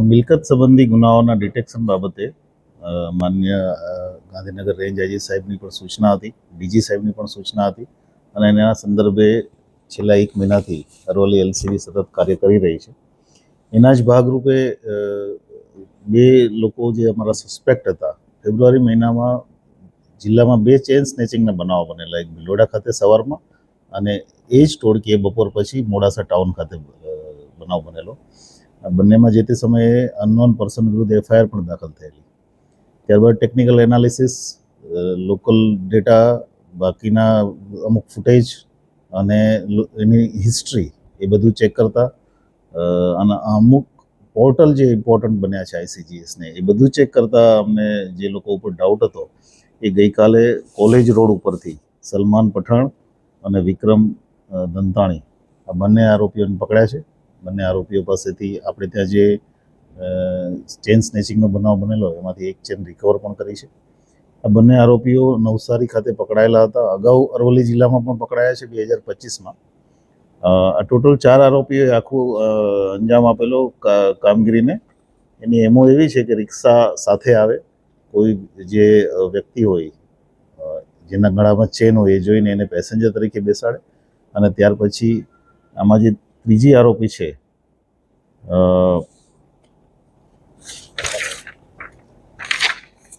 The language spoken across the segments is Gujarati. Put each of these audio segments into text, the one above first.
મિલકત સંબંધી ગુનાઓના ડિટેક્શન બાબતે માન્ય ગાંધીનગર રેન્જ આઈજી સાહેબની પણ સૂચના હતી, ડીજી સાહેબની પણ સૂચના હતી અને એના સંદર્ભે છેલ્લા 1 મહિનાથી અરવલ્લી એલસીબી સતત કાર્ય કરી રહી છે. એના જ ભાગરૂપે 2 લોકો જે અમારા સસ્પેક્ટ હતા, ફેબ્રુઆરી મહિનામાં જિલ્લામાં 2 ચેન સ્નેચિંગના બનાવો બનેલા, એક ભિલોડા ખાતે સવારમાં અને એ જ ટોળકીએ બપોર પછી મોડાસા ટાઉન ખાતે બનાવ બનેલો. બંનેમાં જે તે સમયે અનનોન પર્સન વિરુદ્ધ એફઆઈઆર પણ દાખલ થયેલી. ત્યારબાદ ટેકનિકલ એનાલિસિસ, લોકલ ડેટા, બાકીના અમુક ફૂટેજ અને એની હિસ્ટ્રી એ બધું ચેક કરતા અને અમુક પોર્ટલ જે ઇમ્પોર્ટન્ટ બન્યા છે આઈસીજીએસને, એ બધું ચેક કરતા અમને જે લોકો ઉપર ડાઉટ હતો એ ગઈકાલે કોલેજ રોડ ઉપરથી સલમાન પઠાણ અને વિક્રમ દંતાણી આ બંને આરોપીઓને પકડ્યા છે. બંને આરોપીઓ પાસેથી આપણે ત્યાં જે ચેન સ્નેચિંગનો બનાવ બનેલો એમાંથી એક ચેન રિકવર પણ કરી છે. આ બંને આરોપીઓ નવસારી ખાતે પકડાયેલા હતા, અગાઉ અરવલ્લી જિલ્લામાં પણ પકડાયા છે 2025માં. આ ટોટલ 4 આરોપીઓએ આખું અંજામ આપેલો કામગીરીને. એની એમો એવી છે કે રિક્ષા સાથે આવે, કોઈ જે વ્યક્તિ હોય જેના ગળામાં ચેન હોય એ જોઈને એને પેસેન્જર તરીકે બેસાડે અને ત્યાર પછી આમાં જે ત્રીજી આરોપી છે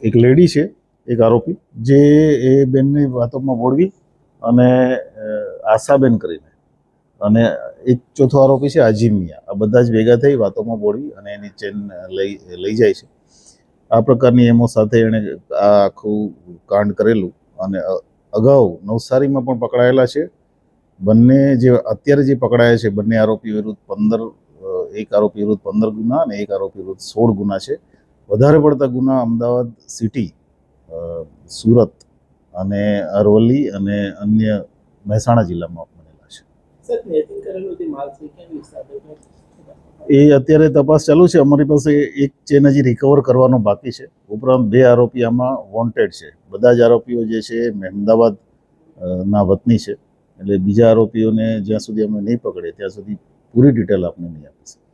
એક લેડી છે, એક આરોપી, જે એ બેનની વાતોમાં બોળવી અને આશાબેન કરીને અને એક ચોથો આરોપી છે આજીમિયા, આ બધા જ ભેગા થઈ વાતોમાં બોળવી અને એની ચેન લઈ જાય છે. આ પ્રકારની એમો સાથે એણે આ આખું કાંડ કરેલું અને અગાઉ નવસારીમાં પણ પકડાયેલા છે. બંને જે અત્યારે જે પકડાયા છે બંને આરોપી વિરુદ્ધ એક આરોપી વિરુદ્ધ 15 ગુના અને એક આરોપી વિરુદ્ધ 16 ગુના છે. વધારે પડતા ગુના અમદાવાદ સિટી, સુરત અને અરવલ્લી અને અન્ય મહેસાણા જિલ્લામાં બનેલા છે. એ અત્યારે તપાસ ચાલુ છે. અમારી પાસે એક ચેન હજી રિકવર કરવાનો બાકી છે. ઉપરાંત 2 આરોપી આમાં વોન્ટેડ છે. બધા જ આરોપીઓ જે છે અમદાવાદ ના વતની છે. એટલે બીજા આરોપીઓને જ્યાં સુધી અમે નહીં પકડે ત્યાં સુધી પૂરી ડિટેલ આપને નહીં આપી શકીએ.